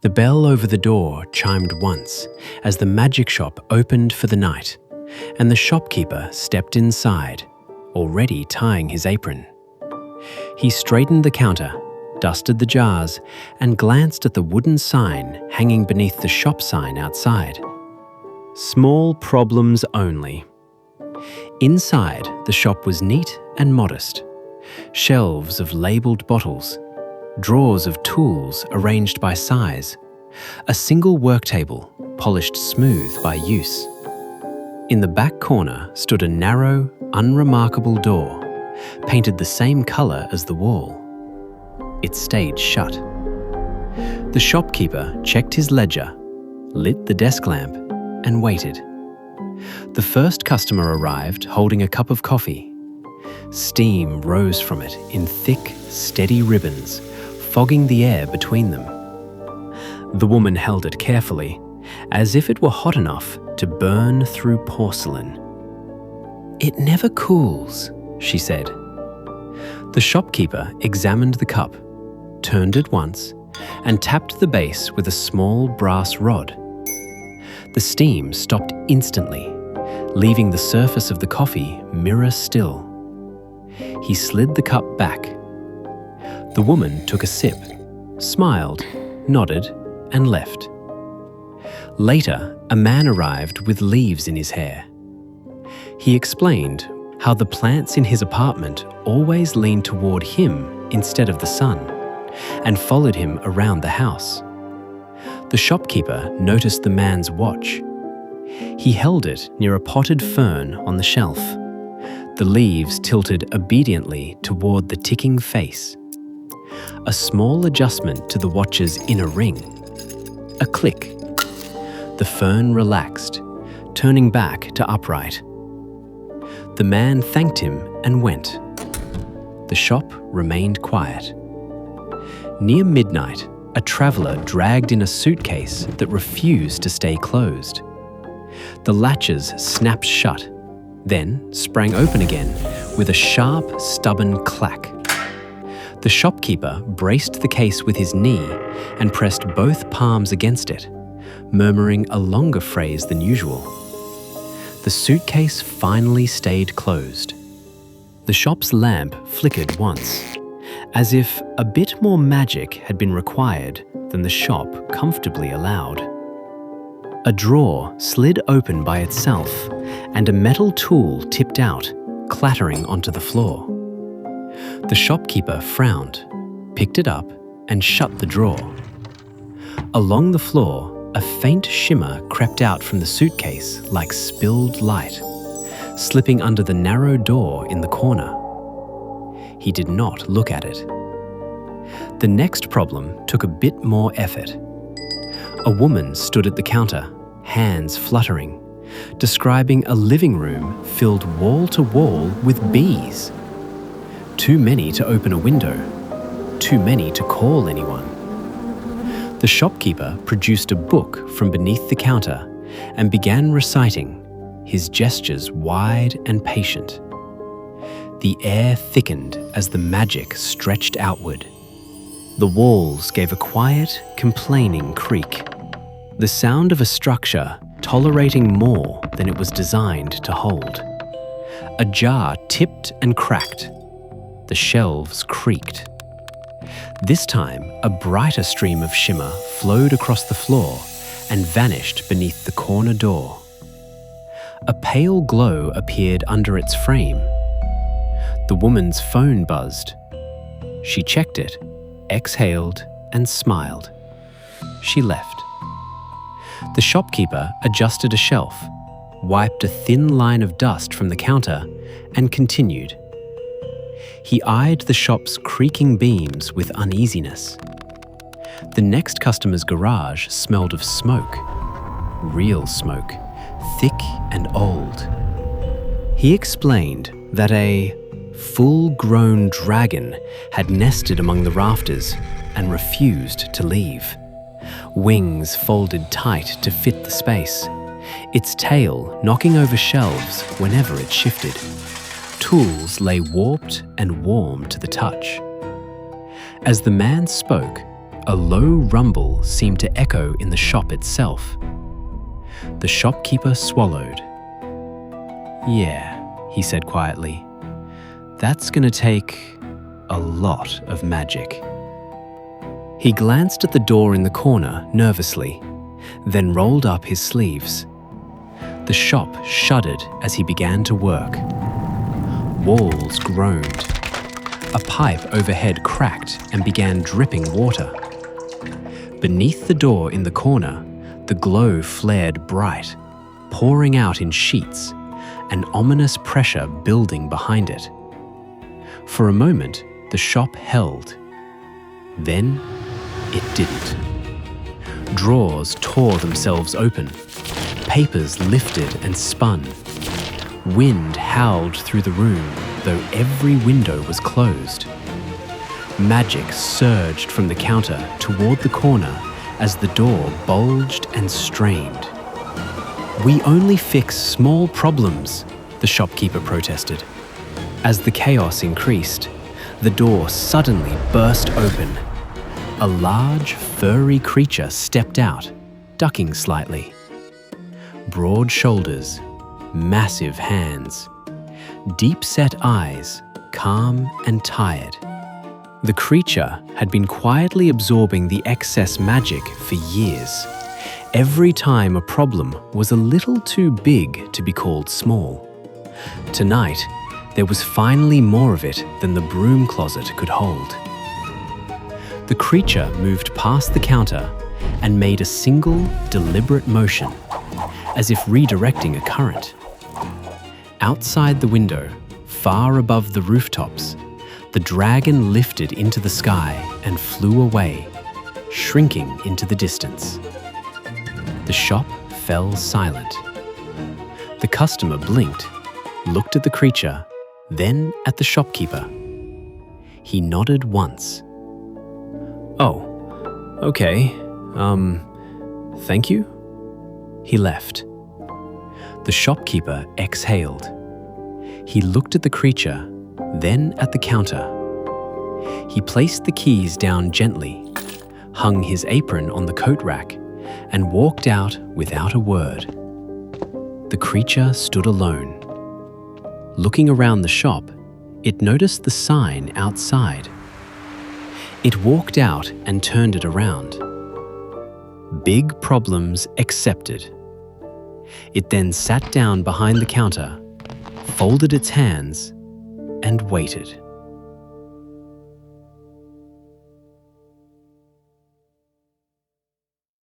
The bell over the door chimed once as the magic shop opened for the night, and the shopkeeper stepped inside, already tying his apron. He straightened the counter, dusted the jars, and glanced at the wooden sign hanging beneath the shop sign outside. Small problems only. Inside, the shop was neat and modest. Shelves of labelled bottles, drawers of tools arranged by size, a single work table polished smooth by use. In the back corner stood a narrow, unremarkable door, painted the same colour as the wall. It stayed shut. The shopkeeper checked his ledger, lit the desk lamp, and waited. The first customer arrived holding a cup of coffee. Steam rose from it in thick, steady ribbons, fogging the air between them. The woman held it carefully, as if it were hot enough to burn through porcelain. "It never cools," she said. The shopkeeper examined the cup, turned it once, and tapped the base with a small brass rod. The steam stopped instantly, leaving the surface of the coffee mirror still. He slid the cup back. The woman took a sip, smiled, nodded, and left. Later, a man arrived with leaves in his hair. He explained how the plants in his apartment always leaned toward him instead of the sun, and followed him around the house. The shopkeeper noticed the man's watch. He held it near a potted fern on the shelf. The leaves tilted obediently toward the ticking face. A small adjustment to the watch's inner ring. A click. The fern relaxed, turning back to upright. The man thanked him and went. The shop remained quiet. Near midnight, a traveller dragged in a suitcase that refused to stay closed. The latches snapped shut, then sprang open again with a sharp, stubborn clack. The shopkeeper braced the case with his knee and pressed both palms against it, murmuring a longer phrase than usual. The suitcase finally stayed closed. The shop's lamp flickered once, as if a bit more magic had been required than the shop comfortably allowed. A drawer slid open by itself, and a metal tool tipped out, clattering onto the floor. The shopkeeper frowned, picked it up, and shut the drawer. Along the floor, a faint shimmer crept out from the suitcase like spilled light, slipping under the narrow door in the corner. He did not look at it. The next problem took a bit more effort. A woman stood at the counter, hands fluttering, describing a living room filled wall to wall with bees. Too many to open a window, too many to call anyone. The shopkeeper produced a book from beneath the counter and began reciting, his gestures wide and patient. The air thickened as the magic stretched outward. The walls gave a quiet, complaining creak, the sound of a structure tolerating more than it was designed to hold. A jar tipped and cracked. The shelves creaked. This time, a brighter stream of shimmer flowed across the floor and vanished beneath the corner door. A pale glow appeared under its frame. The woman's phone buzzed. She checked it, exhaled, and smiled. She left. The shopkeeper adjusted a shelf, wiped a thin line of dust from the counter, and continued. He eyed the shop's creaking beams with uneasiness. The next customer's garage smelled of smoke. Real smoke, thick and old. He explained that a full-grown dragon had nested among the rafters and refused to leave. Wings folded tight to fit the space, its tail knocking over shelves whenever it shifted. Tools lay warped and warm to the touch. As the man spoke, A low rumble seemed to echo in the shop itself. The shopkeeper swallowed. "Yeah," he said quietly. "That's gonna take a lot of magic." He glanced at the door in the corner nervously, then rolled up his sleeves. The shop shuddered as he began to work. Walls groaned. A pipe overhead cracked and began dripping water. Beneath the door in the corner, the glow flared bright, pouring out in sheets, an ominous pressure building behind it. For a moment, the shop held. Then, it didn't. Drawers tore themselves open. Papers lifted and spun. Wind howled through the room, though every window was closed. Magic surged from the counter toward the corner as the door bulged and strained. "We only fix small problems," the shopkeeper protested. As the chaos increased, the door suddenly burst open. A large, furry creature stepped out, ducking slightly. Broad shoulders, massive hands, deep-set eyes, calm and tired. The creature had been quietly absorbing the excess magic for years. Every time a problem was a little too big to be called small. Tonight, there was finally more of it than the broom closet could hold. The creature moved past the counter and made a single, deliberate motion, as if redirecting a current. Outside the window, far above the rooftops, the dragon lifted into the sky and flew away, shrinking into the distance. The shop fell silent. The customer blinked, looked at the creature, then at the shopkeeper. He nodded once. "Oh, okay, thank you?" He left. The shopkeeper exhaled. He looked at the creature, then at the counter. He placed the keys down gently, hung his apron on the coat rack, and walked out without a word. The creature stood alone. Looking around the shop, it noticed the sign outside. It walked out and turned it around. "Big problems accepted." It then sat down behind the counter, folded its hands, and waited.